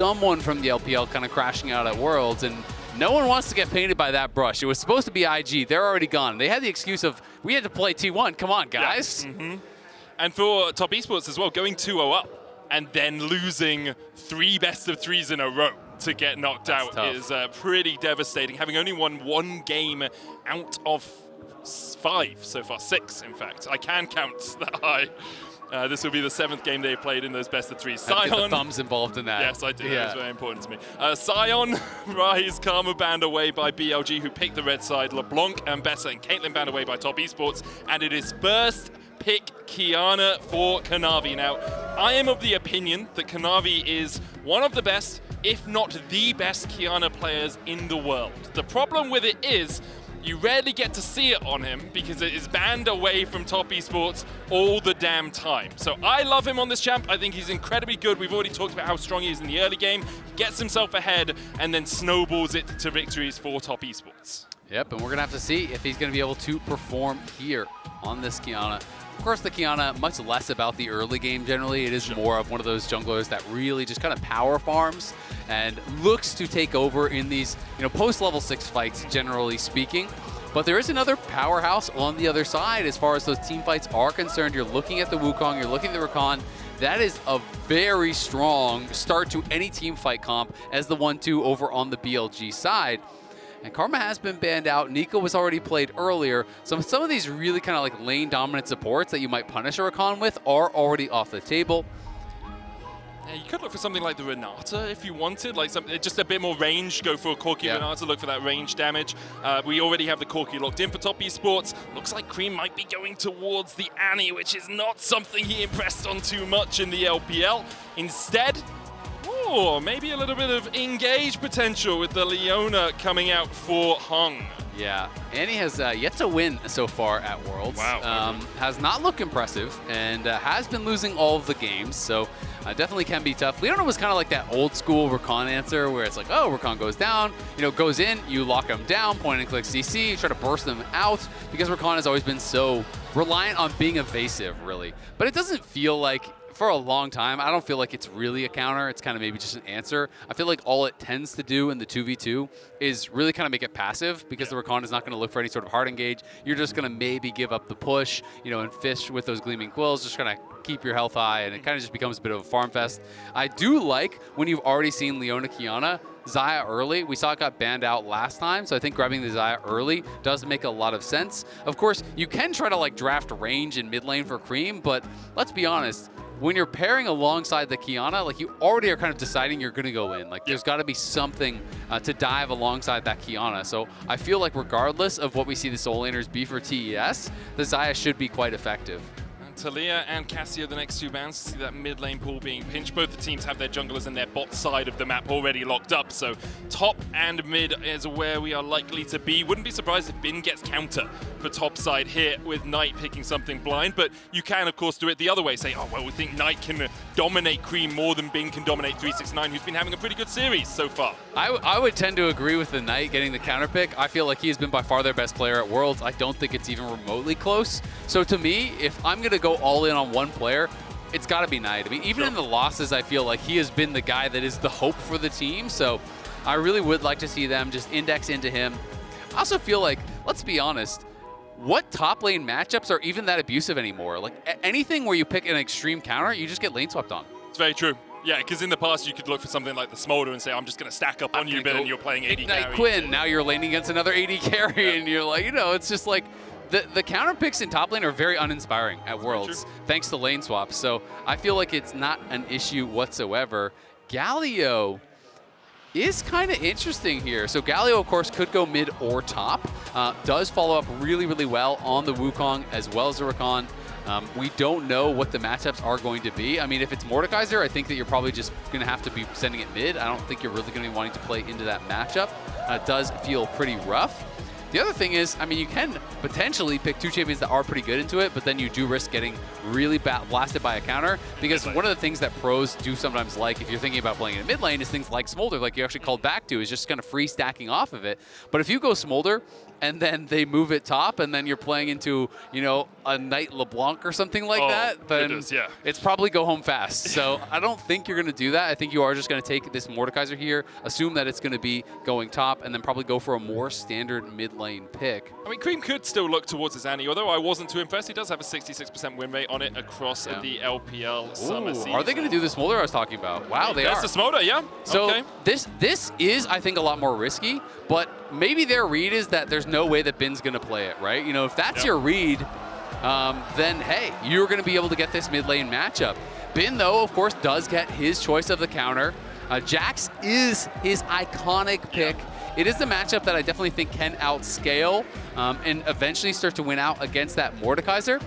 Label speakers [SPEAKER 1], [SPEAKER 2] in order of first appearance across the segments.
[SPEAKER 1] someone from the LPL kind of crashing out at Worlds, and no one wants to get painted by that brush. It was supposed to be IG. They're already gone. They had the excuse of, we had to play T1. Come on, guys.
[SPEAKER 2] Yeah. And for Top Esports as well, going 2-0 up and then losing 3 best-of-3s in a row to get knocked out is pretty devastating. Having only won 1 game out of 5 so far, 6 in fact. I can count that high. This will be the 7th game they've played in those best-of-3s.
[SPEAKER 1] I get the thumbs involved in that.
[SPEAKER 2] Yes, I do. Yeah. That was very important to me. Sion, Rise, Karma banned away by BLG, who picked the red side. LeBlanc and Bessa and Caitlyn banned away by Top Esports. And it is first pick Qiyana for Kanavi. Now, I am of the opinion that Kanavi is one of the best, if not the best Qiyana players in the world. The problem with it is, you rarely get to see it on him because it is banned away from Top Esports all the damn time. So I love him on this champ. I think he's incredibly good. We've already talked about how strong he is in the early game. He gets himself ahead and then snowballs it to victories for Top Esports.
[SPEAKER 1] Yep, and we're going to have to see if he's going to be able to perform here on this Qiyana. Of course, the Qiyana, much less about the early game generally. It is more of one of those junglers that really just kind of power farms and looks to take over in these, post-level 6 fights, generally speaking. But there is another powerhouse on the other side as far as those team fights are concerned. You're looking at the Wukong, you're looking at the Rakan. That is a very strong start to any team fight comp as the 1-2 over on the BLG side. And Karma has been banned out. Nico was already played earlier. So some of these really kind of like lane dominant supports that you might punish a Rakan with are already off the table.
[SPEAKER 2] Yeah, you could look for something like the Renata if you wanted, like just a bit more range. Go for a Corki Renata, look for that range damage. We already have the Corki locked in for Top Esports. Looks like Creme might be going towards the Annie, which is not something he impressed on too much in the LPL. Instead, maybe a little bit of engage potential with the Leona coming out for Hung.
[SPEAKER 1] Yeah, Annie has yet to win so far at Worlds.
[SPEAKER 2] Wow.
[SPEAKER 1] Has not looked impressive and has been losing all of the games, so definitely can be tough. Leona was kind of like that old school Rakan answer where it's like, oh, Rakan goes down, goes in, you lock him down, point and click CC, try to burst them out, because Rakan has always been so reliant on being evasive, really. But it doesn't feel like, for a long time, I don't feel like it's really a counter. It's kind of maybe just an answer. I feel like all it tends to do in the 2v2 is really kind of make it passive, because the Rakan is not going to look for any sort of hard engage. You're just going to maybe give up the push, and fish with those gleaming quills, just kind of keep your health high, and it kind of just becomes a bit of a farm fest. I do like when you've already seen Leona Qiyana, Xayah early. We saw it got banned out last time, so I think grabbing the Xayah early does make a lot of sense. Of course, you can try to draft range in mid lane for Creme, but let's be honest, when you're pairing alongside the Qiyana, you already are kind of deciding you're going to go in. There's got to be something to dive alongside that Qiyana. So I feel like regardless of what we see the soul laners be for TES, the Xayah should be quite effective.
[SPEAKER 2] Talia and Cassio, the next 2 bans, see that mid lane pool being pinched. Both the teams have their junglers and their bot side of the map already locked up, so top and mid is where we are likely to be. Wouldn't be surprised if Bin gets counter for top side here with Knight picking something blind, but you can of course do it the other way, say, oh well, we think Knight can dominate Creme more than Bin can dominate 369, who's been having a pretty good series so far.
[SPEAKER 1] I would tend to agree with the Knight getting the counter pick. I feel like he has been by far their best player at Worlds. I don't think it's even remotely close. So to me, if I'm going to go all in on one player, it's got to be Knight. I mean, even in the losses, I feel like he has been the guy that is the hope for the team. So I really would like to see them just index into him. I also feel like, let's be honest, what top lane matchups are even that abusive anymore? Anything where you pick an extreme counter, you just get lane swept on.
[SPEAKER 2] It's very true. Yeah, because in the past you could look for something like the Smolder and say, I'm just going to stack up on you a bit, and you're playing AD carry.
[SPEAKER 1] Quinn, now you're laning against another AD carry, and you're like, it's just like, the counter picks in top lane are very uninspiring at Worlds, thanks to lane swaps. So I feel like it's not an issue whatsoever. Galio is kind of interesting here. So Galio, of course, could go mid or top. Does follow up really, really well on the Wukong as well as the Rakan. We don't know what the matchups are going to be. I mean, if it's Mordekaiser, I think that you're probably just going to have to be sending it mid. I don't think you're really going to be wanting to play into that matchup. It does feel pretty rough. The other thing is, I mean, you can potentially pick 2 champions that are pretty good into it, but then you do risk getting really blasted by a counter, because one of the things that pros do sometimes like, if you're thinking about playing in mid lane, is things like Smolder, like you actually called back to, is just kind of free stacking off of it. But if you go Smolder, and then they move it top, and then you're playing into, you know, a Knight LeBlanc or something like that, then it's probably go home fast. So I don't think you're going to do that. I think you are just going to take this Mordekaiser here, assume that it's going to be going top, and then probably go for a more standard mid lane pick.
[SPEAKER 2] I mean, Creme could still look towards his Annie, although I wasn't too impressed. He does have a 66% win rate on it across the LPL summer season.
[SPEAKER 1] Are they going to do the Smolder I was talking about? Wow, they are.
[SPEAKER 2] That's the Smolder, yeah.
[SPEAKER 1] So this is, I think, a lot more risky, but maybe their read is that there's no way that Bin's going to play it, right? You know, if that's your read, then hey, you're going to be able to get this mid lane matchup. Bin, though, of course, does get his choice of the counter. Jax is his iconic pick. It is the matchup that I definitely think can outscale and eventually start to win out against that Mordekaiser.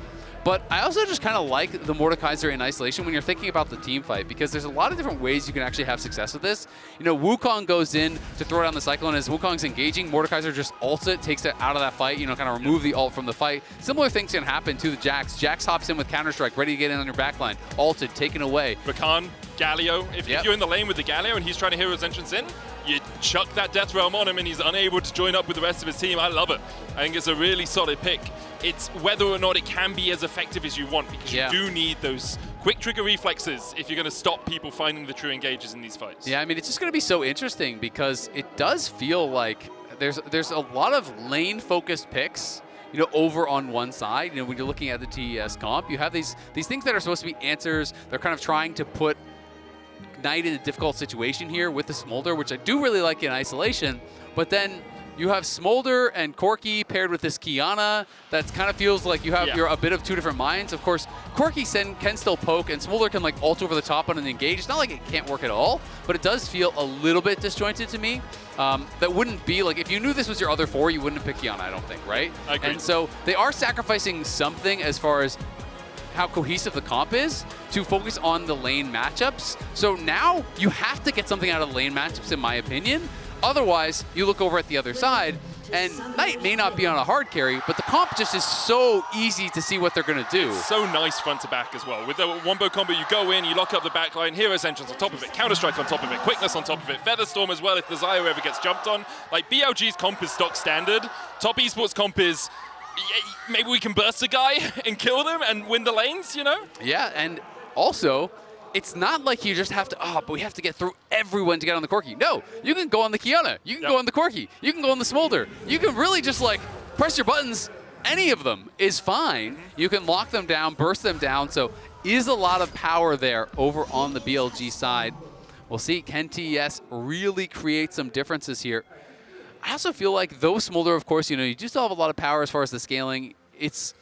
[SPEAKER 1] But I also just kind of like the Mordekaiser in isolation when you're thinking about the team fight, because there's a lot of different ways you can actually have success with this. You know, Wukong goes in to throw down the cycle, and as Wukong's engaging, Mordekaiser just ults it, takes it out of that fight, you know, kind of remove the ult from the fight. Similar things can happen to the Jax. Jax hops in with Counter-Strike, ready to get in on your backline. Ulted, taken away.
[SPEAKER 2] Rakan, Galio. If you're in the lane with the Galio and he's trying to hero his entrance in, you chuck that Death Realm on him and he's unable to join up with the rest of his team. I love it. I think it's a really solid pick. It's whether or not it can be as effective as you want, because you do need those quick trigger reflexes if you're going to stop people finding the true engages in these fights. Yeah,
[SPEAKER 1] I mean, it's just going to be so interesting because it does feel like there's a lot of lane-focused picks, you know, over on one side. You know, when you're looking at the TES comp, you have these things that are supposed to be answers. They're kind of trying to put Knight in a difficult situation here with the Smolder, which I do really like in isolation, but then you have Smolder and Corki paired with this Qiyana. That kind of feels like you're a bit of 2 different minds. Of course, Corki can still poke, and Smolder can like ult over the top on an engage. It's not like it can't work at all, but it does feel a little bit disjointed to me. That wouldn't be like, if you knew this was your other 4, you wouldn't have picked Qiyana, I don't think, right?
[SPEAKER 2] I agree.
[SPEAKER 1] And so they are sacrificing something as far as how cohesive the comp is to focus on the lane matchups. So now you have to get something out of the lane matchups, in my opinion. Otherwise, you look over at the other side, and Knight may not be on a hard carry, but the comp just is so easy to see what they're going to do.
[SPEAKER 2] It's so nice front to back as well. With the wombo combo, you go in, you lock up the backline, Hero's Entrance on top of it, Counter-Strike on top of it, Quickness on top of it, Featherstorm as well if the Xayah ever gets jumped on. Like, BLG's comp is stock standard. Top Esports comp is, maybe we can burst a guy and kill them and win the lanes, you know?
[SPEAKER 1] Yeah, and also, it's not like you just have to, but we have to get through everyone to get on the Corki. No, you can go on the Qiyana. You can go on the Corki. You can go on the Smolder. You can really just like press your buttons. Any of them is fine. You can lock them down, burst them down. So is a lot of power there over on the BLG side. We'll see, can TES really create some differences here? I also feel like though Smolder, of course, you know, you do still have a lot of power as far as the scaling. It's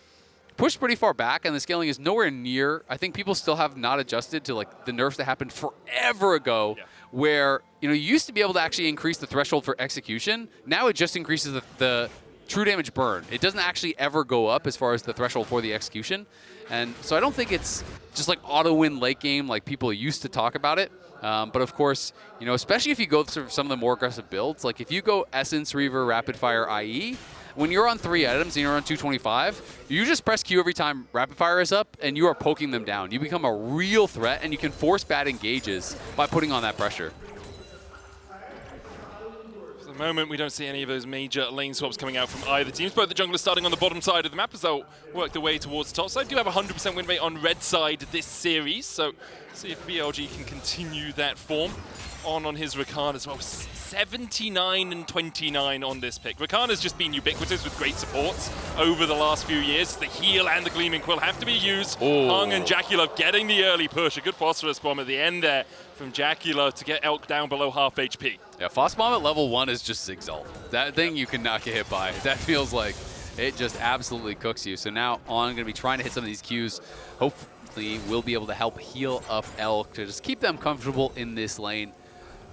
[SPEAKER 1] pushed pretty far back, and the scaling is nowhere near. I think people still have not adjusted to like the nerfs that happened forever ago, where you know you used to be able to actually increase the threshold for execution. Now it just increases the true damage burn. It doesn't actually ever go up as far as the threshold for the execution, and so I don't think it's just like auto win late game like people used to talk about it. But of course, you know, especially if you go through some of the more aggressive builds, like if you go Essence, Reaver, Rapid Fire, IE, when you're on 3 items and you're on 225, you just press Q every time Rapid Fire is up and you are poking them down. You become a real threat and you can force bad engages by putting on that pressure.
[SPEAKER 2] For the moment, we don't see any of those major lane swaps coming out from either teams. Both the junglers starting on the bottom side of the map as they'll work their way towards the top side. Do have a 100% win rate on red side this series, so see if BLG can continue that form on his Rakan as well. 79 and 29 on this pick. Rakan has just been ubiquitous with great supports over the last few years. The heal and the Gleaming Quill have to be used. Hung and JackeyLove getting the early push. A good phosphorus bomb at the end there from JackeyLove to get Elk down below half HP.
[SPEAKER 1] Yeah, Phos Bomb at level 1 is just Exalt. That thing you cannot get hit by. That feels like it just absolutely cooks you. So now On going to be trying to hit some of these Qs. Hopefully we'll be able to help heal up Elk to just keep them comfortable in this lane.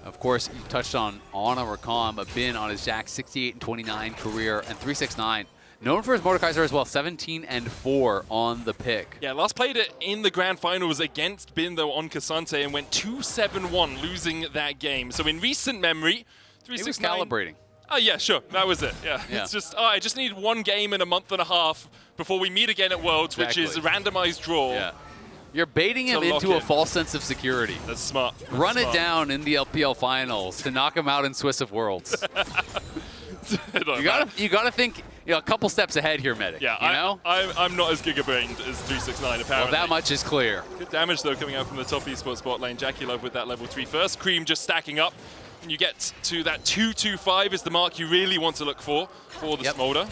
[SPEAKER 1] Of course, you touched on Rakan, but Bin on his Jack 68 and 29 career and 369. Known for his Mordekaiser as well, 17 and 4 on the pick.
[SPEAKER 2] Yeah, last played it in the grand finals against Bin though on Cassante and went 2-7-1, losing that game. So in recent memory, 369.
[SPEAKER 1] He was calibrating.
[SPEAKER 2] Oh, yeah, sure. That was it. Yeah.
[SPEAKER 1] Yeah.
[SPEAKER 2] It's just, I just need one game in a month and a half before we meet again at Worlds,
[SPEAKER 1] Exactly.
[SPEAKER 2] which is a randomized draw.
[SPEAKER 1] Yeah. You're baiting him
[SPEAKER 2] To lock
[SPEAKER 1] into a
[SPEAKER 2] in.
[SPEAKER 1] false sense of security.
[SPEAKER 2] That's smart. That's
[SPEAKER 1] Run
[SPEAKER 2] smart.
[SPEAKER 1] it down in the LPL finals to knock him out in Swiss of Worlds. You gotta think a couple steps ahead here, Medic.
[SPEAKER 2] Yeah,
[SPEAKER 1] you know?
[SPEAKER 2] I'm not as giga-brained as 369 apparently.
[SPEAKER 1] Well, that much is clear.
[SPEAKER 2] Good damage though coming out from the top esports bot lane. JackeyLove with that level 3 first. Creme just stacking up. And you get to that 225 is the mark you really want to look for the Smolder.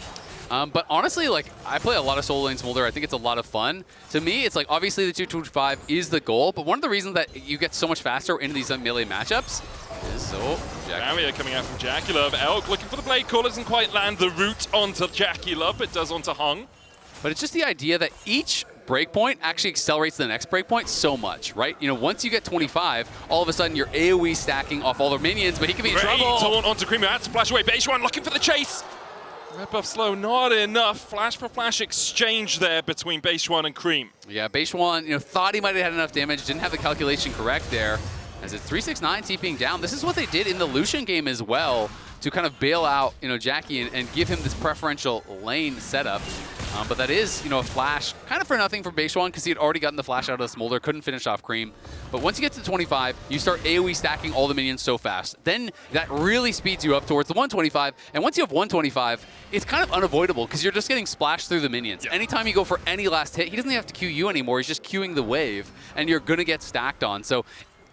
[SPEAKER 1] But honestly, like, I play a lot of solo lane Smolder. I think it's a lot of fun. To me, it's like, obviously the 225 is the goal, but one of the reasons that you get so much faster into these melee matchups is
[SPEAKER 2] Barrier coming out from JackeyLove. Elk looking for the blade call, doesn't quite land the root onto JackeyLove, but does onto Hung.
[SPEAKER 1] But it's just the idea that each breakpoint actually accelerates the next breakpoint so much, right? You know, once you get 25, all of a sudden you're AoE stacking off all their minions, but he can be in trouble.
[SPEAKER 2] Taunt onto Creme, that's to flash away. Base1 looking for the chase. Red buff slow, not enough. Flash for flash exchange there between Base1 and Creme.
[SPEAKER 1] Yeah, Base1, thought he might have had enough damage, didn't have the calculation correct there. As it's 369 TPing down. This is what they did in the Lucian game as well to kind of bail out, Jackie and give him this preferential lane setup. But that is, a flash kind of for nothing for Base1 because he had already gotten the flash out of the Smolder, couldn't finish off Creme. But once you get to 25, you start AoE stacking all the minions so fast. Then that really speeds you up towards the 125. And once you have 125, it's kind of unavoidable because you're just getting splashed through the minions. Yep. Anytime you go for any last hit, he doesn't have to queue you anymore. He's just queuing the wave, and you're going to get stacked on. So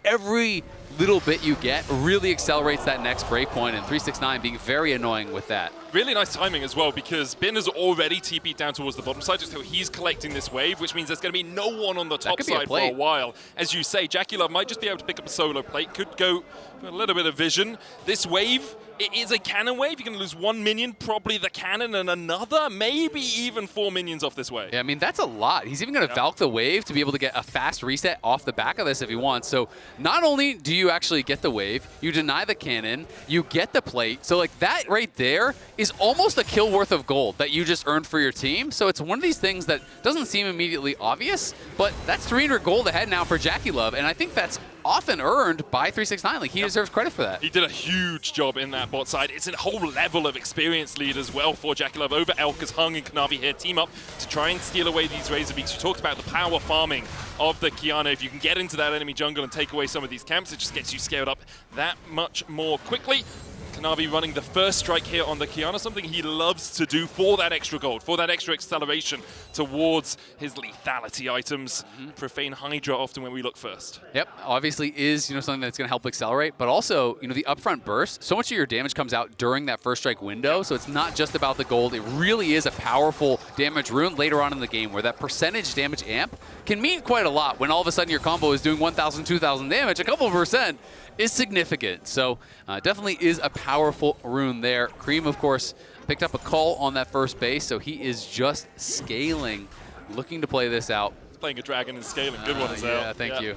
[SPEAKER 1] every little bit you get really accelerates that next breakpoint, and 369 being very annoying with that.
[SPEAKER 2] Really nice timing as well, because Bin has already TP'd down towards the bottom side, just so he's collecting this wave, which means there's going to be no one on the top side for a while. As you say, JackeyLove might just be able to pick up a solo plate, could go for a little bit of vision. This wave, it is a cannon wave. You're going to lose one minion, probably the cannon, and another, maybe even 4 minions off this wave.
[SPEAKER 1] Yeah, I mean, that's a lot. He's even going to Valk the wave to be able to get a fast reset off the back of this if he wants. So not only do you actually get the wave, you deny the cannon, you get the plate. So like that right there is almost a kill worth of gold that you just earned for your team. So it's one of these things that doesn't seem immediately obvious, but that's 300 gold ahead now for JackeyLove, and I think that's often earned by 369. Like, he deserves credit for that.
[SPEAKER 2] He did a huge job in that bot side. It's a whole level of experience lead as well for JackeyLove over Elk as Hung and Kanavi here team up to try and steal away these Razor Beaks. You talked about the power farming of the Qiyana. If you can get into that enemy jungle and take away some of these camps, it just gets you scaled up that much more quickly. Kanavi running the first strike here on the Qiyana, something he loves to do for that extra gold, for that extra acceleration towards his lethality items. Profane Hydra often when we look first.
[SPEAKER 1] Yep, obviously is something that's going to help accelerate, but also the upfront burst. So much of your damage comes out during that first strike window, so it's not just about the gold. It really is a powerful damage rune later on in the game where that percentage damage amp can mean quite a lot when all of a sudden your combo is doing 1,000, 2,000 damage. A couple of percent is significant. So definitely is a powerful rune there. Creme, of course, picked up a call on that first base, so he is just scaling, looking to play this out.
[SPEAKER 2] He's playing a dragon and scaling. Good one, Azael.
[SPEAKER 1] Yeah, thank you.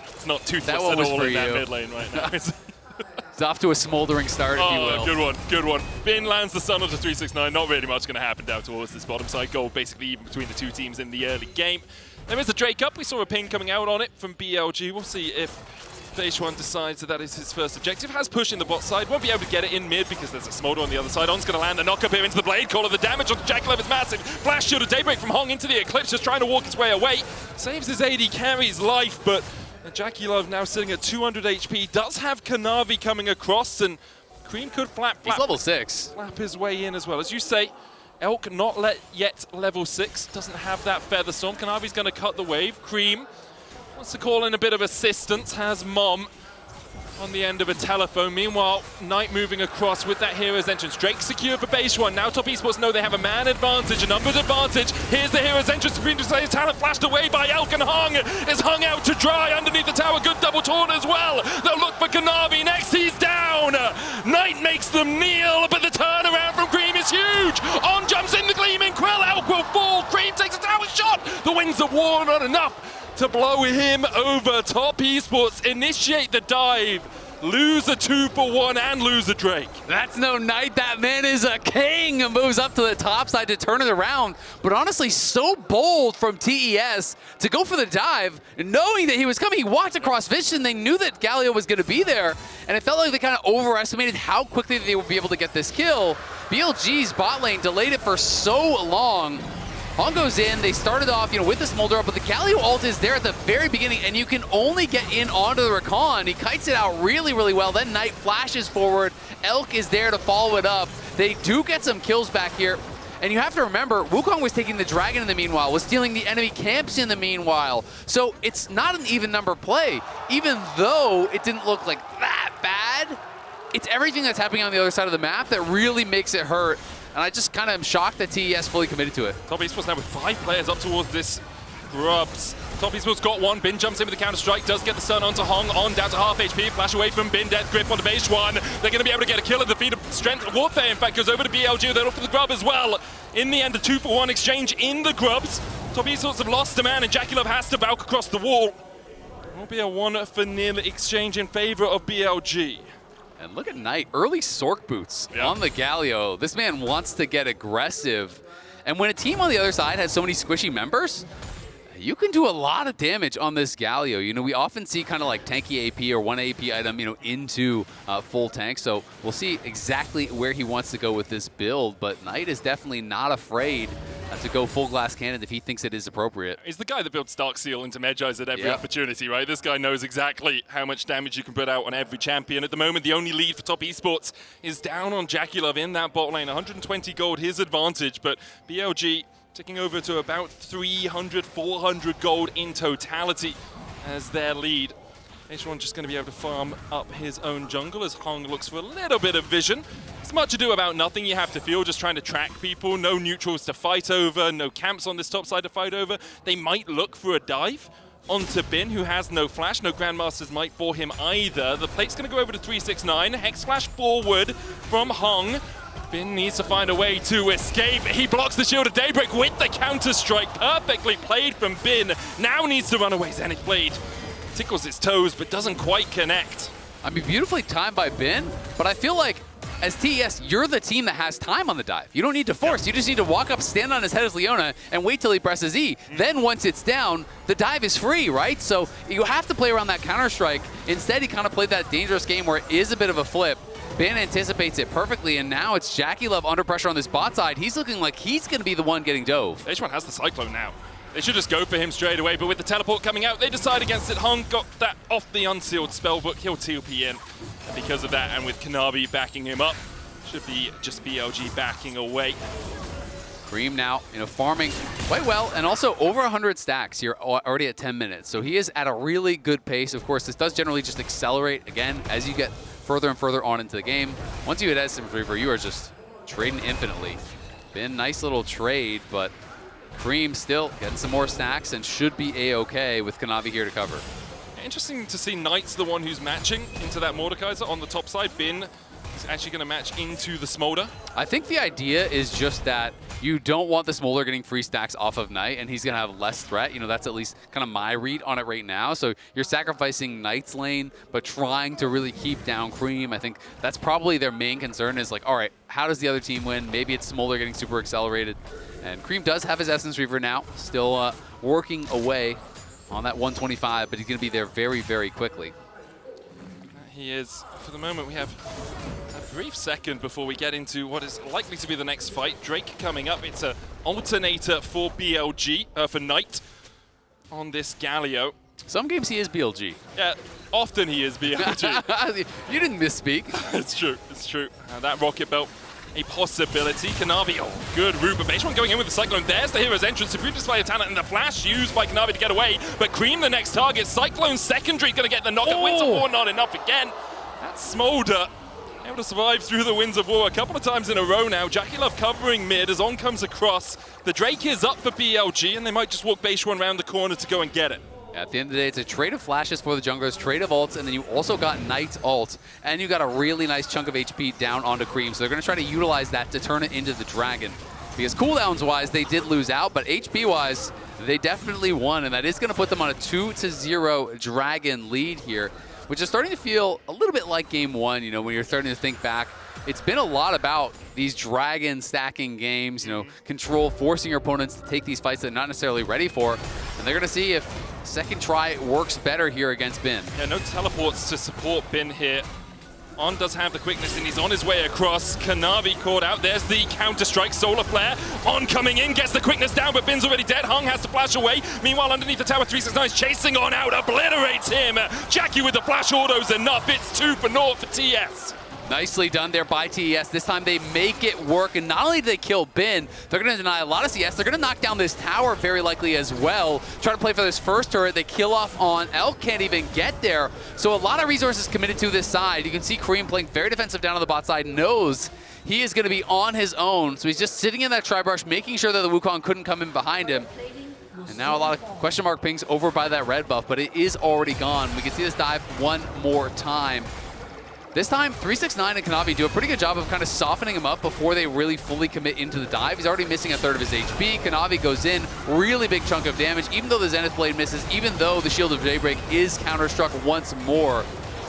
[SPEAKER 2] It's not toothless at all in that mid lane right now.
[SPEAKER 1] It's off to a smoldering start, if you will.
[SPEAKER 2] Good one, good one. Bin lands the stun onto 369. Not really much going to happen down towards this bottom side. Goal basically even between the two teams in the early game. There is a Drake up. We saw a ping coming out on it from BLG. We'll see if Base1 decides that is his first objective. Has push in the bot side. Won't be able to get it in mid because there's a Smolder on the other side. On's going to land a knock up here into the blade caller. The damage on JackeyLove is massive. Flash shield of Daybreak from Hong into the Eclipse, just trying to walk his way away. Saves his AD carry's life, but JackeyLove now sitting at 200 HP. Does have Kanavi coming across, and Creme could
[SPEAKER 1] He's level 6.
[SPEAKER 2] Flap his way in as well. As you say, Elk not yet level 6. Doesn't have that Feather Storm. Kanavi's going to cut the wave. Creme wants to call in a bit of assistance, has Mom on the end of a telephone. Meanwhile, Knight moving across with that Hero's Entrance. Drake secure for Base1. Now Top Esports know they have a man advantage, a numbers advantage. Here's the Hero's Entrance. Supreme Deslayer's talent flashed away by Elk, and Hung is hung out to dry underneath the tower. Good double taunt as well. They'll look for Kanavi. Next, he's down. Knight makes them kneel, but the turnaround from Creme is huge. On jumps in the Gleaming Quill. Elk will fall. Creme takes a tower shot. The Wings of War are not enough to blow him over. Top Esports initiate the dive. lose a 2-for-1 and lose a Drake.
[SPEAKER 1] That's no Knight. That man is a king. Moves up to the top side to turn it around. But honestly, so bold from TES to go for the dive, knowing that he was coming. He walked across vision. They knew that Galio was going to be there. And it felt like they kind of overestimated how quickly they would be able to get this kill. BLG's bot lane delayed it for so long. Hong goes in, they started off, with the Smolder up, but the Galio ult is there at the very beginning, and you can only get in onto the Rakan. He kites it out really, really well. Then Knight flashes forward. Elk is there to follow it up. They do get some kills back here. And you have to remember, Wukong was taking the Dragon in the meanwhile, was stealing the enemy camps in the meanwhile. So it's not an even number play. Even though it didn't look like that bad, it's everything that's happening on the other side of the map that really makes it hurt. And I just kind of am shocked that TES fully committed to it.
[SPEAKER 2] Top Esports now with 5 players up towards this Grubs. Top Esports got one. Bin jumps in with the counter-strike, does get the stun onto Hong, on down to half HP, flash away from Bin, death grip onto base one. They're going to be able to get a kill at the feet of Strength Warfare. In fact, goes over to BLG, they're up for the Grub as well. In the end, a 2-for-1 exchange in the Grubs. Top Esports have lost a man, and JackeyLove has to Valk across the wall. It will be a 1-for-0 exchange in favor of BLG.
[SPEAKER 1] And look at Knight, early Sork boots on the Galio. This man wants to get aggressive. And when a team on the other side has so many squishy members, you can do a lot of damage on this Galio. We often see kind of like tanky AP or 1 AP item, into full tank. So we'll see exactly where he wants to go with this build. But Knight is definitely not afraid to go full glass cannon if he thinks it is appropriate.
[SPEAKER 2] He's the guy that builds Darkseal into Medjay's at every opportunity, right? This guy knows exactly how much damage you can put out on every champion. At the moment, the only lead for Top Esports is down on JackeyLove in that bot lane. 120 gold, his advantage, but BLG ticking over to about 300, 400 gold in totality as their lead. H1 just going to be able to farm up his own jungle as Hong looks for a little bit of vision. It's much ado about nothing. You have to feel just trying to track people. No neutrals to fight over, no camps on this top side to fight over. They might look for a dive onto Bin, who has no flash, no Grandmaster's Might for him either. The plate's going to go over to 369. Hex flash forward from Hong. Bin needs to find a way to escape. He blocks the Shield of Daybreak with the counter-strike. Perfectly played from Bin. Now needs to run away. Zenith Blade tickles his toes, but doesn't quite connect.
[SPEAKER 1] I mean, beautifully timed by Bin, but I feel like as TES, you're the team that has time on the dive. You don't need to force. You just need to walk up, stand on his head as Leona, and wait till he presses E. Then once it's down, the dive is free, right? So you have to play around that counter-strike. Instead, he kind of played that dangerous game where it is a bit of a flip. Bin anticipates it perfectly, and now it's JackeyLove under pressure on this bot side. He's looking like he's going to be the one getting dove.
[SPEAKER 2] H1 has the Cyclone now. They should just go for him straight away, but with the teleport coming out, they decide against it. Hong got that off the unsealed spellbook. He'll TP in. And because of that, and with Kanavi backing him up, should be just BLG backing away.
[SPEAKER 1] Creme now, farming quite well, and also over 100 stacks here already at 10 minutes. So he is at a really good pace. Of course, this does generally just accelerate, again, as you get further and further on into the game. Once you hit Essence Reaver, you are just trading infinitely. Been nice little trade, but Creme still getting some more stacks and should be A-okay with Kanavi here to cover.
[SPEAKER 2] Interesting to see Knight's the one who's matching into that Mordekaiser on the top side. Bin is actually going to match into the Smolder.
[SPEAKER 1] I think the idea is just that you don't want the Smolder getting free stacks off of Knight, and he's going to have less threat. That's at least kind of my read on it right now. So you're sacrificing Knight's lane, but trying to really keep down Creme. I think that's probably their main concern is like, all right, how does the other team win? Maybe it's Smolder getting super accelerated. And Creme does have his Essence Reaver now, still working away on that 125, but he's going to be there very, very quickly.
[SPEAKER 2] He is. For the moment, we have a brief second before we get into what is likely to be the next fight. Drake coming up. It's an alternator for BLG, for Knight on this Galio.
[SPEAKER 1] Some games he is BLG.
[SPEAKER 2] Yeah, often he is BLG.
[SPEAKER 1] You didn't misspeak.
[SPEAKER 2] It's true, it's true. That Rocket Belt, a possibility. Kanavi, oh, good route, but H1 going in with the Cyclone. There's the hero's entrance, supreme display of talent, and the flash used by Kanavi to get away. But Creme, the next target. Cyclone secondary, going to get the knockout. Winds of War, not enough again. That's Smolder, able to survive through the Winds of War a couple of times in a row now. JackeyLove covering mid as On comes across. The Drake is up for BLG, and they might just walk base one around the corner to go and get it.
[SPEAKER 1] At the end of the day, it's a trade of flashes for the junglers, trade of ults, and then you also got Knight's ult, and you got a really nice chunk of HP down onto Creme. So they're going to try to utilize that to turn it into the Dragon. Because cooldowns-wise, they did lose out, but HP-wise, they definitely won, and that is going to put them on a 2-0 Dragon lead here. which is starting to feel a little bit like game one, you know, when you're starting to think back. It's been a lot about these dragon stacking games, you know, control, forcing your opponents to take these fights they're not necessarily ready for. And they're going to see if second try works better here against Bin.
[SPEAKER 2] Yeah, no teleports to support Bin here. On does have the quickness and he's on his way across. Kanavi caught out. There's the counter-strike. Solar Flare. On coming in. Gets the quickness down, but Bin's already dead. Hung has to flash away. Meanwhile, underneath the tower, 369 is chasing on out. Obliterates him. Jackie with the flash auto's enough. It's 2-0 for TES.
[SPEAKER 1] Nicely done there by TES. This time they make it work, and not only do they kill Bin, they're going to deny a lot of CS. They're going to knock down this tower very likely as well. Try to play for this first turret. They kill off on Elk, can't even get there. So a lot of resources committed to this side. You can see Creme playing very defensive down on the bot side, knows he is going to be on his own. So he's just sitting in that tri-brush, making sure that the Wukong couldn't come in behind him. And now a lot of question mark pings over by that red buff, but it is already gone. We can see this dive one more time. This time, 369 and Kanavi do a pretty good job of kind of softening him up before they really fully commit into the dive. He's already missing a third of his HP. Kanavi goes in, really big chunk of damage, even though the Zenith Blade misses, even though the Shield of Daybreak is counter-struck once more.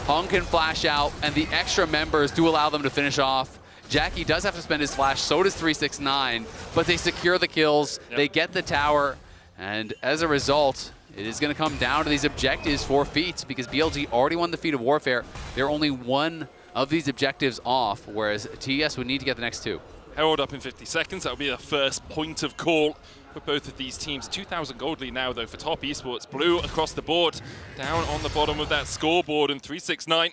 [SPEAKER 1] Hung can flash out, and the extra members do allow them to finish off. Jackie does have to spend his flash, so does 369, but they secure the kills, they get the tower, and as a result, it is going to come down to these objectives for feats because BLG already won the feat of warfare. They're only one of these objectives off, whereas TES would need to get the next two.
[SPEAKER 2] Herald up in 50 seconds. That'll be the first point of call for both of these teams. 2,000 gold lead now, though, for Top Esports. Blue across the board, down on the bottom of that scoreboard, and 369.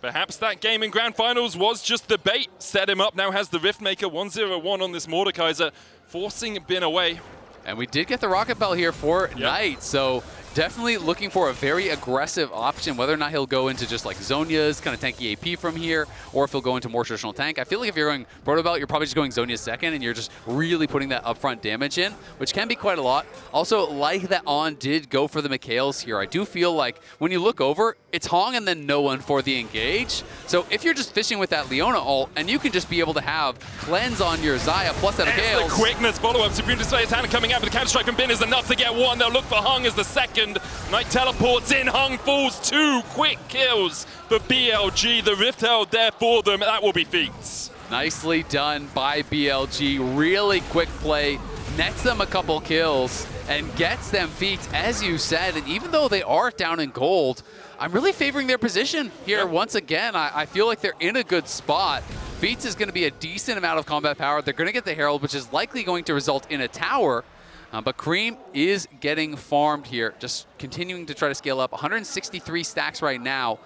[SPEAKER 2] Perhaps that game in Grand Finals was just the bait. Set him up, now has the Riftmaker 1-0-1 on this Mordekaiser, forcing Bin away.
[SPEAKER 1] And we did get the Rocket Bell here for Knight, so definitely looking for a very aggressive option, whether or not he'll go into just like Zhonya's kind of tanky AP from here, or if he'll go into more traditional tank. I feel like if you're going Proto Belt, you're probably just going Zhonya's second, and you're just really putting that upfront damage in, which can be quite a lot. Also, like that On did go for the Mikhails here. I do feel like when you look over, it's Hong and then no one for the engage. So if you're just fishing with that Leona ult, and you can just be able to have cleanse on your Xayah plus that Mikhails.
[SPEAKER 2] The quickness follow-up. Supreme Display's hand coming out, but the counter-strike from Bin is enough to get one. They'll look for Hung as the second. Knight teleports in, Hung falls, 2 quick kills for BLG. The Rift held there for them, that will be feats.
[SPEAKER 1] Nicely done by BLG, really quick play, nets them a couple kills and gets them feats, as you said. And even though they are down in gold, I'm really favoring their position here once again. I feel like they're in a good spot. Feats is going to be a decent amount of combat power. They're going to get the Herald, which is likely going to result in a tower. But Creme is getting farmed here, just continuing to try to scale up. 163 stacks right now.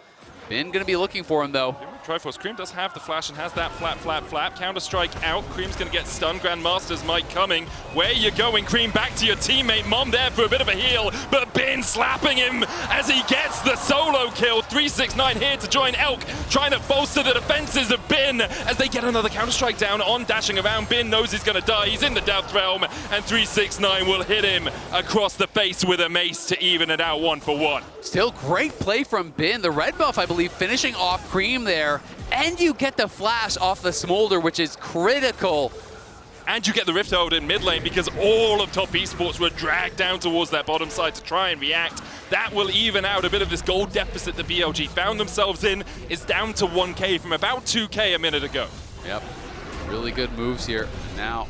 [SPEAKER 1] Bin going to be looking for him, though.
[SPEAKER 2] Triforce, Creme does have the flash and has that flap. Counter-strike out. Creme's going to get stunned. Grandmaster's might coming. Where you going, Creme? Back to your teammate. Mom there for a bit of a heal, but Bin slapping him as he gets the solo kill. 369 here to join Elk, trying to bolster the defenses of Bin as they get another counter-strike down on dashing around. Bin knows he's going to die. He's in the Death Realm, and 369 will hit him across the face with a mace to even it out 1-for-1.
[SPEAKER 1] Still great play from Bin. The red buff, I believe, finishing off Creme there. And you get the flash off the Smolder, which is critical.
[SPEAKER 2] And you get the Rift Hold in mid lane because all of Top Esports were dragged down towards that bottom side to try and react. That will even out a bit of this gold deficit that BLG found themselves in. Is down to 1K from about 2K a minute ago.
[SPEAKER 1] Yep, really good moves here. Now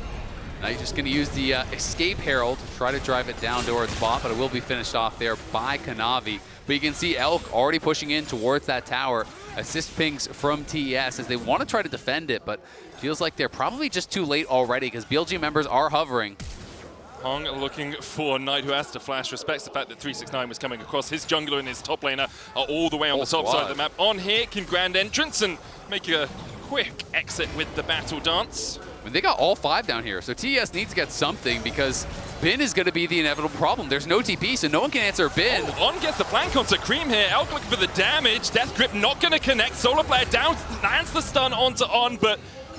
[SPEAKER 1] you're just going to use the Escape Herald to try to drive it down towards bot, but it will be finished off there by Kanavi. But you can see Elk already pushing in towards that tower. Assist pings from TES as they want to try to defend it, but feels like they're probably just too late already because BLG members are hovering.
[SPEAKER 2] Hong looking for Knight, who has to flash. Respects the fact that 369 was coming across. His jungler and his top laner are all the way on the top side of the map. On here can grand entrance and make a quick exit with the battle dance.
[SPEAKER 1] I mean, they got all 5 down here, so TES needs to get something because Bin is going to be the inevitable problem. There's no TP, so no one can answer Bin.
[SPEAKER 2] On gets the flank onto Creme here. Elk looking for the damage. Death Grip not going to connect. Solar Flare down, lands the stun onto On, but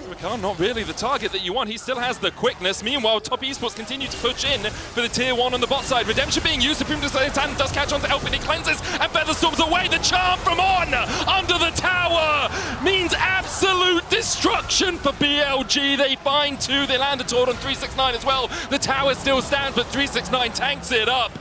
[SPEAKER 2] Rakan not really the target that you want. He still has the quickness. Meanwhile, Top Esports continue to push in for the tier 1 on the bot side. Redemption being used. Supreme Display does catch onto Elk, and he cleanses and Featherstorms away. The charm from On under the tower means absolute destruction for BLG. They find 2. They land a taunt on 369 as well. The tower still stands, but 369 tanks it up.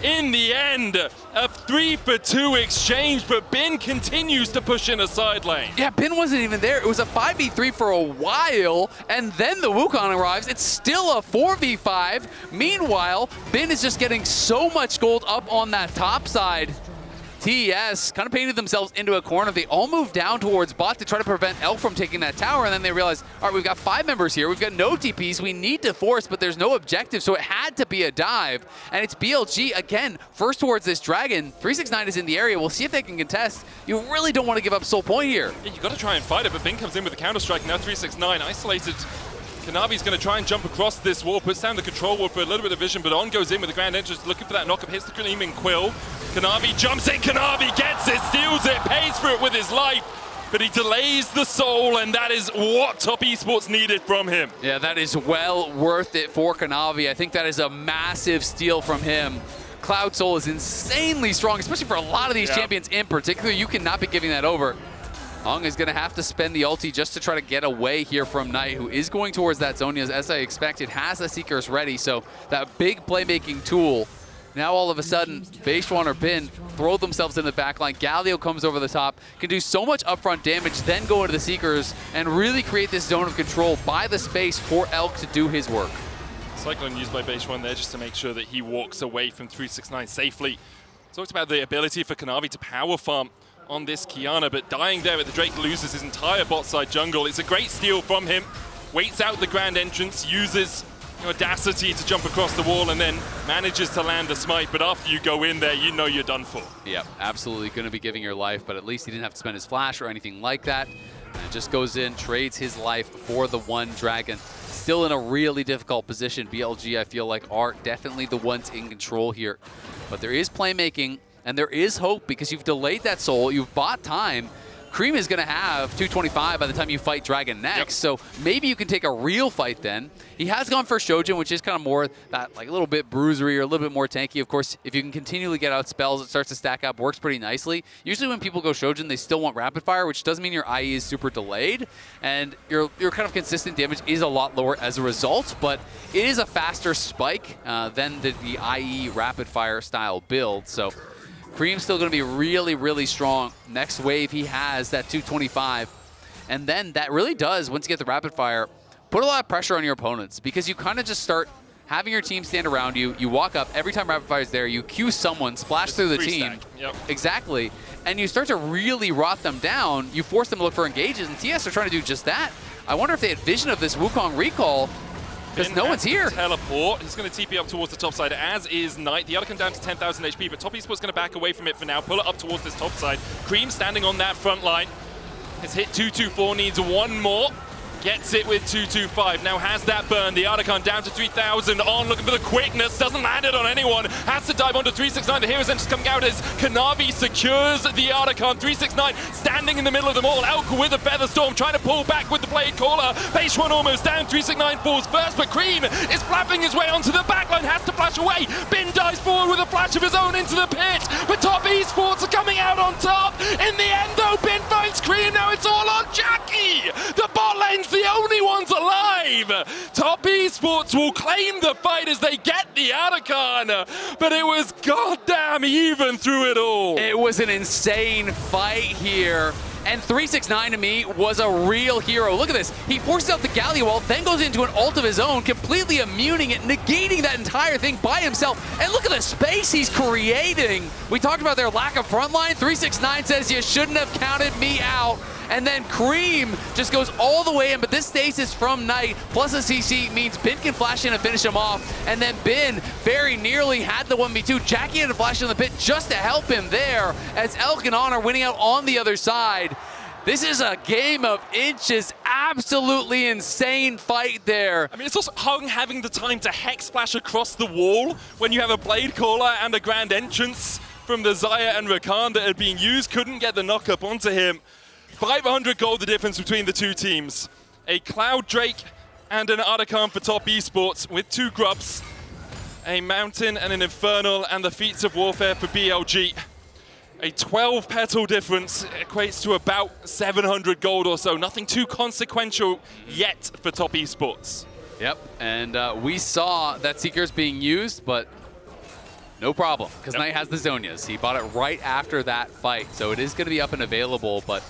[SPEAKER 2] in the end. A 3-for-2 exchange, but Bin continues to push in a side lane.
[SPEAKER 1] Yeah, Bin wasn't even there. It was a 5v3 for a while, and then the Wukong arrives. It's still a 4v5. Meanwhile, Bin is just getting so much gold up on that top side. TES kind of painted themselves into a corner. They all moved down towards bot to try to prevent Elk from taking that tower, and then they realized, all right, we've got 5 members here. We've got no TPs. We need to force, but there's no objective, so it had to be a dive. And it's BLG, again, first towards this dragon. 369 is in the area. We'll see if they can contest. You really don't want to give up Soul Point here.
[SPEAKER 2] Yeah, you got to try and fight it, but Bin comes in with a counter-strike. Now 369 isolated. Kanavi's going to try and jump across this wall, puts down the control wall for a little bit of vision, but On goes in with the grand entrance, looking for that knock-up, hits the Creme and Quill. Kanavi jumps in, Kanavi gets it, steals it, pays for it with his life, but he delays the soul, and that is what Top Esports needed from him.
[SPEAKER 1] Yeah, that is well worth it for Kanavi. I think that is a massive steal from him. Cloud Soul is insanely strong, especially for a lot of these champions in particular. You cannot be giving that over. Hung is going to have to spend the ulti just to try to get away here from Knight, who is going towards that zone, as I expected, has the Seekers ready. So that big playmaking tool, now all of a sudden, Beishwan or Bin throw themselves in the backline. Galio comes over the top, can do so much upfront damage, then go into the Seekers and really create this zone of control, buy the space for Elk to do his work.
[SPEAKER 2] Cyclone used by Beishwan there just to make sure that he walks away from 369 safely. Talked about the ability for Kanavi to power farm on this Qiyana, but dying there at the Drake loses his entire bot side jungle. It's a great steal from him. Waits out the grand entrance, uses audacity to jump across the wall, and then manages to land the smite. But after you go in there, you know you're done for.
[SPEAKER 1] Yeah, absolutely going to be giving your life, but at least he didn't have to spend his flash or anything like that. And just goes in, trades his life for the one dragon. Still in a really difficult position. BLG, I feel like, are definitely the ones in control here. But there is playmaking. And there is hope because you've delayed that soul, you've bought time. Creme is going to have 225 by the time you fight Dragon next, so maybe you can take a real fight then. He has gone for Shojin, which is kind of more that like a little bit bruisery or a little bit more tanky. Of course, if you can continually get out spells, it starts to stack up, works pretty nicely. Usually when people go Shojin, they still want rapid fire, which doesn't mean your IE is super delayed, and your kind of consistent damage is a lot lower as a result, but it is a faster spike than the IE rapid fire style build. So Creme's still going to be really, really strong. Next wave, he has that 225. And then that really does, once you get the rapid fire, put a lot of pressure on your opponents because you kind of just start having your team stand around you. You walk up, every time rapid fire is there, you cue someone, splash through the team.
[SPEAKER 2] Yep.
[SPEAKER 1] Exactly. And you start to really rot them down. You force them to look for engages, and TS are trying to do just that. I wonder if they had vision of this Wukong recall, because no one's here.
[SPEAKER 2] Teleport. He's going to TP up towards the top side, as is Knight. The other come down to 10,000 HP, but Top Esports going to back away from it for now. Pull it up towards this top side. Creme standing on that front line. His hit 224, needs one more. Gets it with 225. Now has that burn. The Archon down to 3,000. On looking for the quickness. Doesn't land it on anyone. Has to dive onto 369. The Hero's Entrance coming out as Kanavi secures the Archon. 369 standing in the middle of them all. Elk with a Feather Storm trying to pull back with the Blade Caller. Base one almost down. 369 falls first, but Creme is flapping his way onto the backline. Has to flash away. Bin dives forward with a flash of his own into the pit. But Top Esports are coming out on top. In the end, though, Bin finds Creme. Now it's all on Jackie. The bot lane's the only ones alive. Top Esports will claim the fight as they get the Archon, but it was goddamn even through it all.
[SPEAKER 1] It was an insane fight here. And 369 to me was a real hero. Look at this. He forces out the Galio ult, then goes into an ult of his own, completely immuning it, negating that entire thing by himself. And look at the space he's creating. We talked about their lack of frontline. 369 says, you shouldn't have counted me out. And then Creme just goes all the way in, but this stasis from Knight plus a CC means Bin can flash in and finish him off. And then Bin very nearly had the 1v2. Jackie had to flash in the pit just to help him there as Elk and On are winning out on the other side. This is a game of inches. Absolutely insane fight there.
[SPEAKER 2] I mean, it's also Hung having the time to Hex Splash across the wall when you have a Blade Caller and a Grand Entrance from the Xayah and Rakan that had been used. Couldn't get the knock up onto him. 500 gold the difference between the two teams. A Cloud Drake and an Archon for Top Esports with two grubs. A Mountain and an Infernal and the Feats of Warfare for BLG. A 12 petal difference equates to about 700 gold or so. Nothing too consequential yet for Top Esports.
[SPEAKER 1] Yep, and we saw that Seekers being used, but No problem, because Knight has the Zhonya's. He bought it right after that fight, so it is going to be up and available, but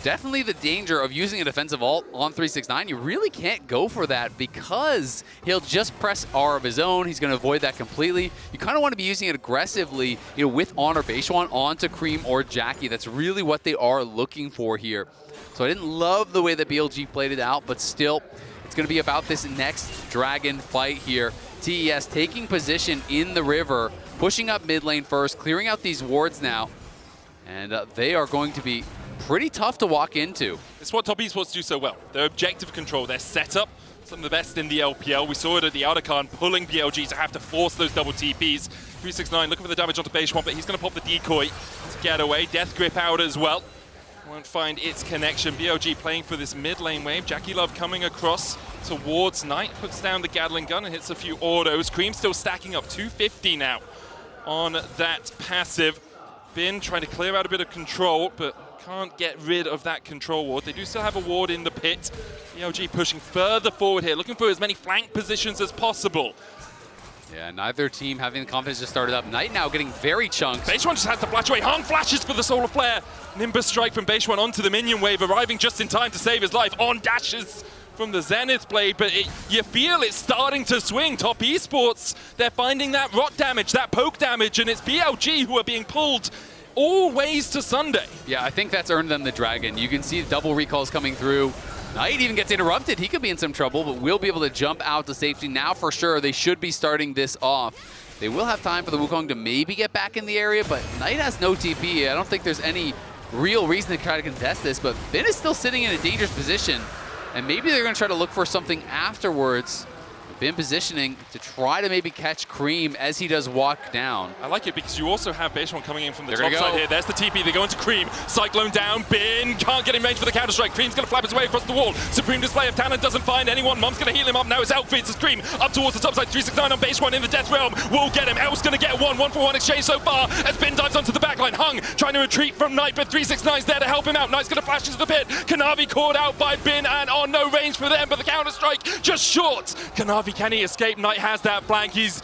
[SPEAKER 1] definitely the danger of using a defensive ult on 369. You really can't go for that because he'll just press R of his own. He's going to avoid that completely. You kind of want to be using it aggressively, with Honor Beishuan onto Creme or Jackie. That's really what they are looking for here. So I didn't love the way that BLG played it out, but still, it's going to be about this next Dragon fight here. TES taking position in the river, pushing up mid lane first, clearing out these wards now, and they are going to be pretty tough to walk into.
[SPEAKER 2] It's what top esports do so well. Their objective control, their setup, some of the best in the LPL. We saw it at the Rakan pulling BLG to have to force those double TPs. 369 looking for the damage onto Beishuan, but he's going to pop the decoy to get away. Death Grip out as well. Won't find its connection. BLG playing for this mid lane wave. JackeyLove coming across towards Knight, puts down the Gatling gun and hits a few autos. Creme still stacking up 250 now on that passive. Bin trying to clear out a bit of control, but can't get rid of that control ward. They do still have a ward in the pit. BLG pushing further forward here, looking for as many flank positions as possible.
[SPEAKER 1] Yeah, neither team having the confidence just started up. Knight now getting very chunked.
[SPEAKER 2] Beishuan just has to flash away. Hung flashes for the Solar Flare. Nimbus strike from Beishuan onto the minion wave, arriving just in time to save his life. On dashes from the Zenith Blade, but you feel it's starting to swing. Top esports, they're finding that rot damage, that poke damage, and it's BLG who are being pulled all ways to Sunday.
[SPEAKER 1] Yeah, I think that's earned them the Dragon. You can see double recalls coming through. Knight even gets interrupted. He could be in some trouble, but will be able to jump out to safety now for sure. They should be starting this off. They will have time for the Wukong to maybe get back in the area, but Knight has no TP. I don't think there's any real reason to try to contest this, but Bin is still sitting in a dangerous position, and maybe they're going to try to look for something afterwards. Bin positioning to try to maybe catch Creme as he does walk down.
[SPEAKER 2] I like it because you also have Beishuan coming in from the top side here. There's the TP, they go into Creme. Cyclone down, Bin can't get in range for the counter-strike. Creme's going to flap his way across the wall. Supreme display of talent doesn't find anyone. Mom's going to heal him up now. His outfits as Creme up towards the top side. 369 on Beishuan in the death realm. Will get him. El's going to get one. 1-for-1 exchange so far as Bin dives onto the backline. Hung trying to retreat from Knight, but 369's there to help him out. Knight's going to flash into the pit. Kanavi caught out by Bin and on no range for them, but the counter-strike just short. Kanavi, can he escape? Knight has that flank. His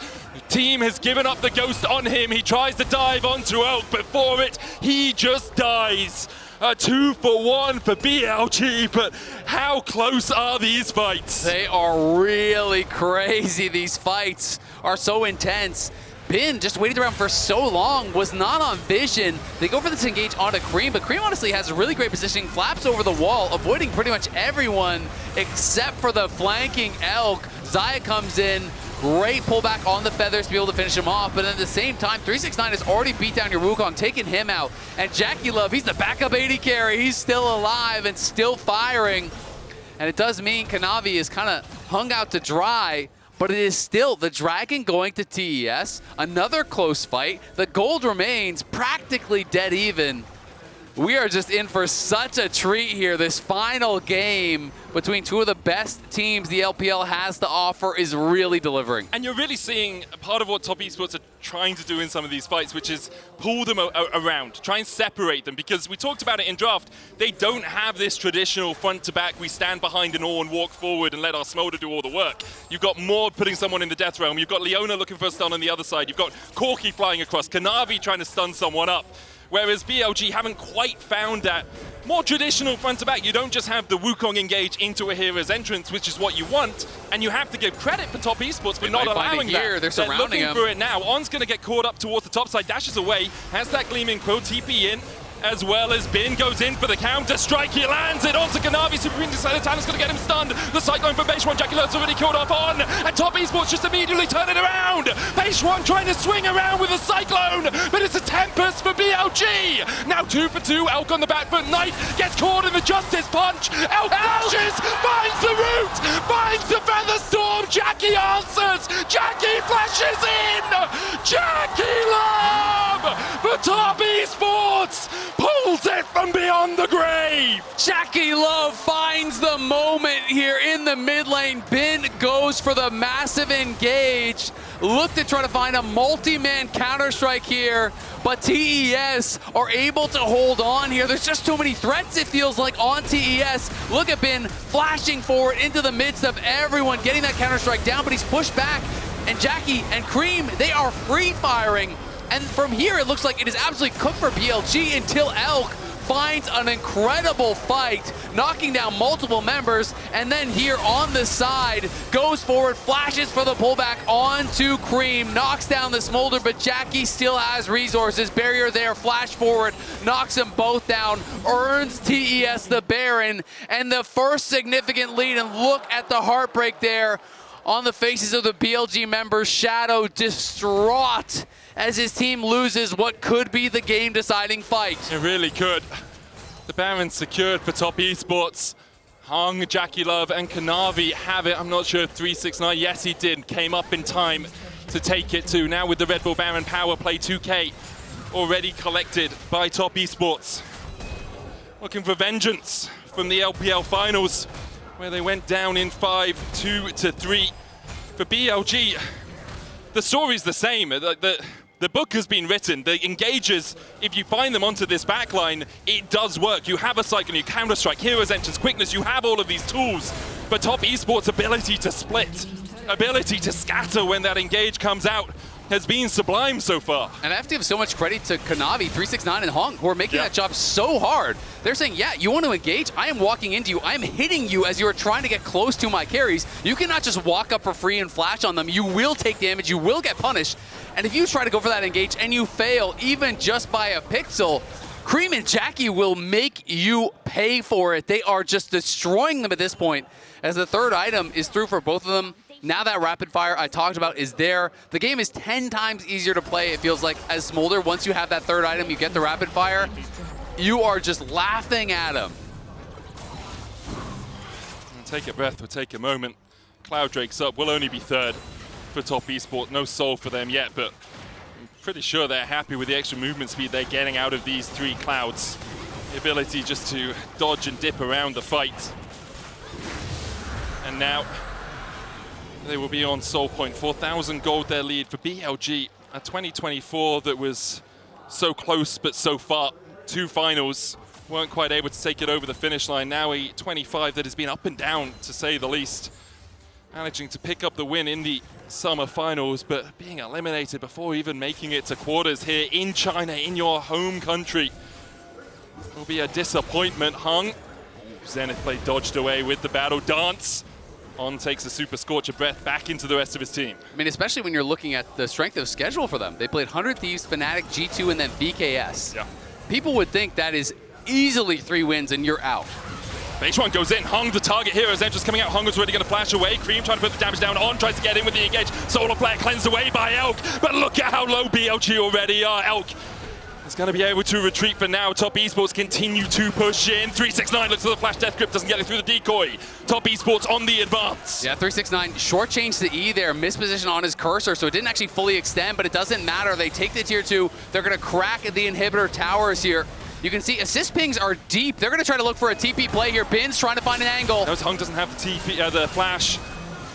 [SPEAKER 2] team has given up the ghost on him. He tries to dive onto Oak, but for it, he just dies. A 2-for-1 for BLG, but how close are these fights?
[SPEAKER 1] They are really crazy. These fights are so intense. Bin just waited around for so long, was not on vision. They go for this engage onto Creme, but Creme honestly has a really great positioning, flaps over the wall, avoiding pretty much everyone except for the flanking Elk. Xayah comes in, great pullback on the feathers to be able to finish him off, but at the same time, 369 has already beat down your Wukong, taking him out. And JackeyLove, he's the backup AD carry. He's still alive and still firing. And it does mean Kanavi is kind of hung out to dry, but it is still the Dragon going to TES. Another close fight. The gold remains practically dead even. We are just in for such a treat here. This final game between two of the best teams the LPL has to offer is really delivering.
[SPEAKER 2] And you're really seeing part of what top esports are trying to do in some of these fights, which is pull them around, try and separate them, because we talked about it in draft. They don't have this traditional front to back, we stand behind an all and walk forward and let our Smolder do all the work. You've got Mord putting someone in the death realm, you've got Leona looking for a stun on the other side, you've got Corki flying across, Kanavi trying to stun someone up. Whereas BLG haven't quite found that more traditional front-to-back. You don't just have the Wukong engage into a hero's entrance, which is what you want, and you have to give credit for top esports for not allowing that.
[SPEAKER 1] They're surrounding
[SPEAKER 2] looking for it now. On's going to get caught up towards the top side, dashes away, has that Gleaming Quill, TP in, as well as Bin goes in for the counter-strike. He lands it onto Kanavi. Supreme Decided Talent's going to get him stunned. The Cyclone from Beishuan. JackeyLove's already killed off on. And top esports just immediately turn it around. Beishuan trying to swing around with a Cyclone, but it's a Tempest for BLG. Now 2 for 2. Elk on the back foot. Knight gets caught in the Justice Punch. Elk flashes, finds the root, finds the Feather Storm. Jackie answers. Jackie flashes in. JackeyLove for top esports. Pulls it from beyond the grave!
[SPEAKER 1] JackeyLove finds the moment here in the mid lane. Bin goes for the massive engage. Look to try to find a multi-man counter-strike here, but TES are able to hold on here. There's just too many threats, it feels like, on TES. Look at Bin flashing forward into the midst of everyone, getting that counter-strike down, but he's pushed back. and Jackie and Creme, they are free firing. And from here, it looks like it is absolutely cooked for BLG until Elk finds an incredible fight, knocking down multiple members, and then here on the side, goes forward, flashes for the pullback onto Creme, knocks down the Smolder, but Jackie still has resources. Barrier there, flash forward, knocks them both down, earns TES the Baron, and the first significant lead, and look at the heartbreak there on the faces of the BLG members. Shadow distraught as his team loses what could be the game-deciding fight.
[SPEAKER 2] It really could. The Baron secured for Top Esports. Hung, JackeyLove, and Kanavi have it. I'm not sure if 369, yes he did, came up in time to take it too. Now with the Red Bull Baron power play, 2K already collected by Top Esports. Looking for vengeance from the LPL finals, where they went down in 5-2-3. For BLG, the story's the same. The book has been written. The engagers, if you find them onto this backline, it does work. You have a cycle, you counter-strike, hero's entrance, quickness, you have all of these tools. But Top Esports' ability to split, ability to scatter when that engage comes out, has been sublime so far.
[SPEAKER 1] And I have to give so much credit to Kanavi, 369, and Hung, who are making that job so hard. They're saying, yeah, you want to engage? I am walking into you. I am hitting you as you are trying to get close to my carries. You cannot just walk up for free and flash on them. You will take damage. You will get punished. And if you try to go for that engage and you fail, even just by a pixel, Creme and Jackie will make you pay for it. They are just destroying them at this point, as the third item is through for both of them. Now that rapid fire I talked about is there. The game is 10 times easier to play, it feels like, as Smolder. Once you have that third item, you get the rapid fire, you are just laughing at him.
[SPEAKER 2] We'll take a breath, we'll take a moment. Cloud Drake's up, will only be third for Top Esports. No soul for them yet, but I'm pretty sure they're happy with the extra movement speed they're getting out of these three clouds. The ability just to dodge and dip around the fight. And now they will be on soul point. 4,000 gold their lead for BLG. A 2024 that was so close but so far. Two finals, weren't quite able to take it over the finish line. Now a 25 that has been up and down, to say the least. Managing to pick up the win in the summer finals, but being eliminated before even making it to quarters here in China, in your home country, will be a disappointment. Hung, Zenith play dodged away with the battle dance. On takes a super scorcher breath back into the rest of his team.
[SPEAKER 1] I mean, especially when you're looking at the strength of schedule for them. They played 100 Thieves, Fnatic, G2, and then BKS.
[SPEAKER 2] Yeah.
[SPEAKER 1] People would think that is easily 3 wins and you're out.
[SPEAKER 2] H1 goes in, Hung the target here as Entrance coming out. Hung is already going to flash away. Creme trying to put the damage down on, tries to get in with the engage. Solar Flare cleansed away by Elk, but look at how low BLG already are. Elk is going to be able to retreat for now. Top Esports continue to push in. 369 looks for the flash death grip, doesn't get it through the decoy. Top Esports on the advance. Yeah,
[SPEAKER 1] 369 short change to E there, misposition on his cursor, so it didn't actually fully extend, but it doesn't matter. They take the tier 2. They're going to crack the inhibitor towers here. You can see assist pings are deep. They're going to try to look for a TP play here. Bin's trying to find an angle.
[SPEAKER 2] Notice Hung doesn't have the TP, the flash.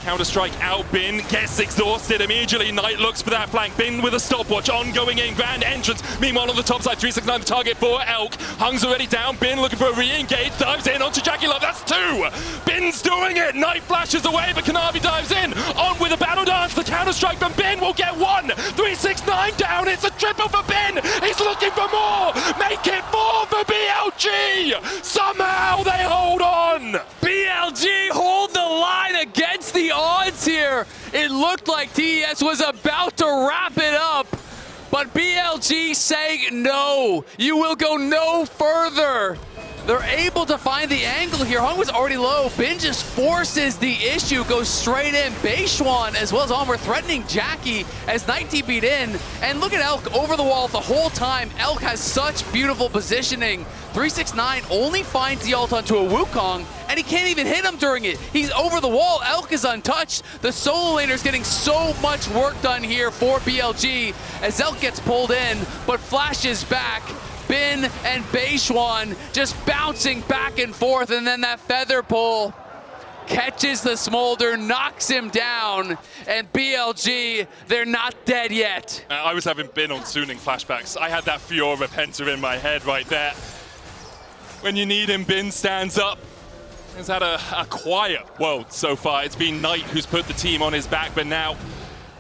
[SPEAKER 2] Counter-strike out, Bin gets exhausted immediately. Knight looks for that flank. Bin with a stopwatch, ongoing in, grand entrance. Meanwhile on the top side, 369 the target for Elk. Hung's already down, Bin looking for a re-engage, dives in onto JackeyLove, that's 2! Bin's doing it, Knight flashes away, but Kanavi dives in. On with a battle dance, the counter-strike from Bin will get 1! 369 down, it's a triple for Bin! He's looking for more! Make it 4 for BLG! Somehow they hold on!
[SPEAKER 1] BLG hold the line against the odds here. It looked like TES was about to wrap it up, but BLG saying no. You will go no further. They're able to find the angle here. Hung was already low. Bin just forces the issue, goes straight in. Beishwan as well as Onward threatening Jackie as Knight TP'd in. And look at Elk over the wall the whole time. Elk has such beautiful positioning. 369 only finds the ult onto a Wukong, and he can't even hit him during it. He's over the wall. Elk is untouched. The solo laner's getting so much work done here for BLG as Elk gets pulled in, but flashes back. Bin and Beishwan just bouncing back and forth, and then that feather pull catches the Smolder, knocks him down, and BLG, they're not dead yet.
[SPEAKER 2] I was having Bin on Suning flashbacks. I had that Fiora Penta in my head right there. When you need him, Bin stands up. He's had a quiet world so far. It's been Knight who's put the team on his back, but now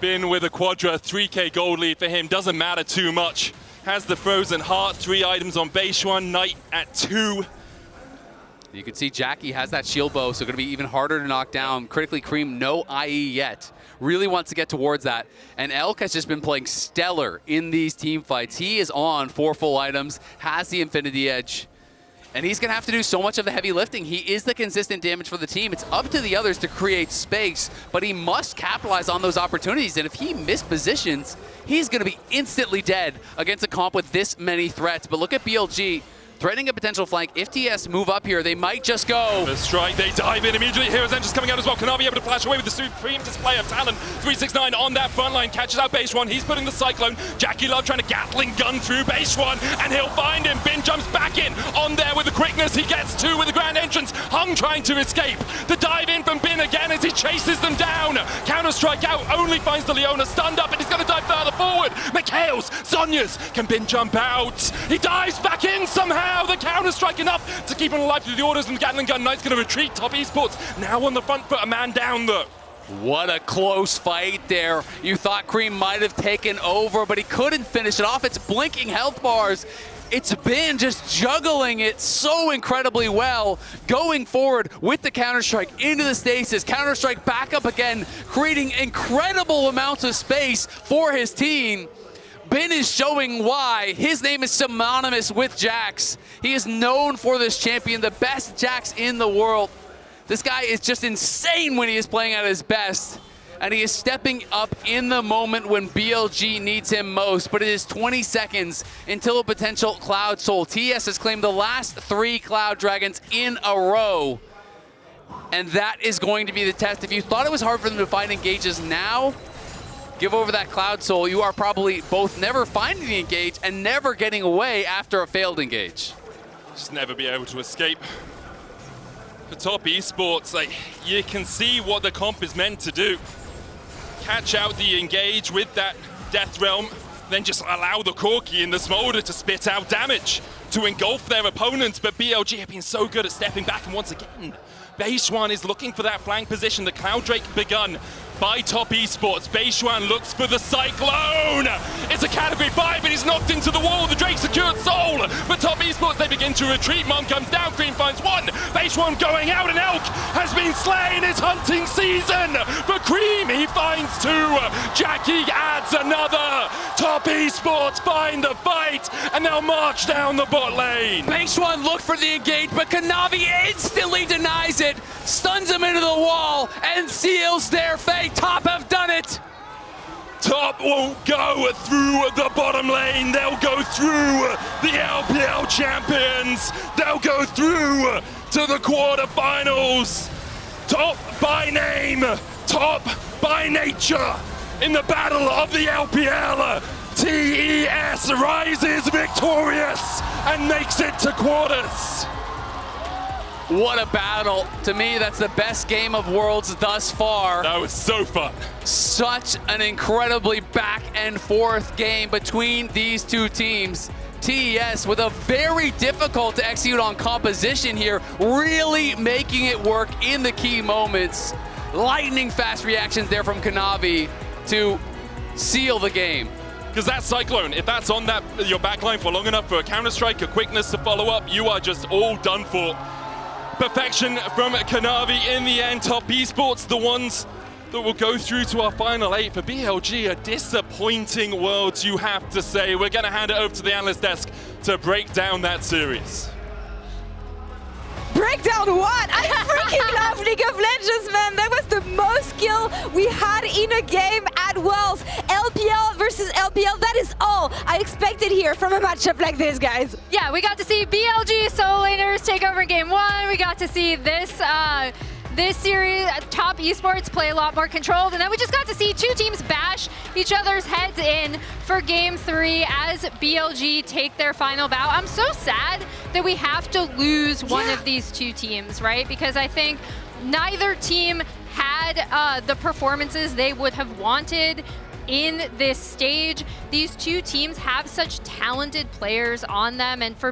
[SPEAKER 2] Bin with a Quadra, 3k gold lead for him, doesn't matter too much. Has the Frozen Heart, 3 items on base 1, Knight at 2.
[SPEAKER 1] You can see Jackie has that shield bow, so going to be even harder to knock down. Critically, Creme, no IE yet. Really wants to get towards that. And Elk has just been playing stellar in these team fights. He is on 4 full items, has the Infinity Edge. And he's going to have to do so much of the heavy lifting. He is the consistent damage for the team. It's up to the others to create space, but he must capitalize on those opportunities. And if he mispositions, he's going to be instantly dead against a comp with this many threats. But look at BLG. Threatening a potential flank. If TS move up here, they might just go.
[SPEAKER 2] The strike, they dive in immediately. Hero's Entrance coming out as well. Kanavi able to flash away with the supreme display of talent. 369 on that front line, catches out base 1. He's putting the Cyclone. JackeyLove trying to Gatling gun through base 1, and he'll find him. Bin jumps back in on there with the quickness. He gets 2 with the Grand Entrance. Hung trying to escape. The dive in from Bin again as he chases them down. Counter strike out, only finds the Leona stunned up, and he's going to dive further forward. McHale's, Sonya's, can Bin jump out? He dives back in somehow. The counter-strike enough to keep him alive through the orders, and the Gatling gun Knight's going to retreat. Top Esports now on the front foot, a man down though.
[SPEAKER 1] What a close fight there. You thought Creme might have taken over, but he couldn't finish it off. It's blinking health bars. It's been just juggling it so incredibly well, going forward with the counter-strike into the stasis. Counter-strike back up again, creating incredible amounts of space for his team. Bin is showing why his name is synonymous with Jax. He is known for this champion, the best Jax in the world. This guy is just insane when he is playing at his best. And he is stepping up in the moment when BLG needs him most. But it is 20 seconds until a potential Cloud Soul. TS has claimed the last 3 Cloud Dragons in a row. And that is going to be the test. If you thought it was hard for them to find engages now, give over that Cloud Soul. You are probably both never finding the engage and never getting away after a failed engage.
[SPEAKER 2] Just never be able to escape. For Top Esports, like, you can see what the comp is meant to do. Catch out the engage with that Death Realm, then just allow the Corki and the Smolder to spit out damage to engulf their opponents. But BLG have been so good at stepping back, and once again, Beishuan is looking for that flank position. The Cloud Drake begun by Top Esports. Beishuan looks for the Cyclone. It's a category 5, but he's knocked into the wall. The Drake secured Soul. But Top Esports, they begin to retreat. Mom comes down, Creme finds 1. Beishuan going out, and Elk has been slain. It's hunting season for Creme. He finds 2. Jackie adds another. Top Esports find the fight, and they'll march down the bot lane.
[SPEAKER 1] Beishuan looked for the engage, but Kanavi instantly denies it, stuns him into the wall, and seals their fate. Top have done it.
[SPEAKER 2] Top won't go through the bottom lane. They'll go through the LPL champions. They'll go through to the quarterfinals. Top by name, top by nature. In the battle of the LPL, TES rises victorious and makes it to quarters.
[SPEAKER 1] What a battle. To me, that's the best game of Worlds thus far.
[SPEAKER 2] That was so fun.
[SPEAKER 1] Such an incredibly back and forth game between these two teams. TES with a very difficult to execute on composition here, really making it work in the key moments. Lightning fast reactions there from Kanavi to seal the game.
[SPEAKER 2] Because that Cyclone, if that's on that your backline for long enough for a counter-strike, a quickness to follow up, you are just all done for. Perfection from Kanavi in the end. Top Esports, the ones that will go through to our final 8. For BLG, a disappointing Worlds, you have to say. We're going to hand it over to the analyst desk to break down that series.
[SPEAKER 3] Break down what? I freaking love League of Legends, man. That was the most skill we had in a game at Worlds. LPL versus LPL, that is all I expected here from a matchup like this, guys.
[SPEAKER 4] Yeah, we got to see BLG solo laners take over game 1. We got to see this series, Top Esports play a lot more controlled, and then we just got to see 2 teams bash each other's heads in for game 3 as BLG take their final bow. I'm so sad that we have to lose one of these 2 teams, right? Because I think neither team had the performances they would have wanted in this stage. These 2 teams have such talented players on them, and for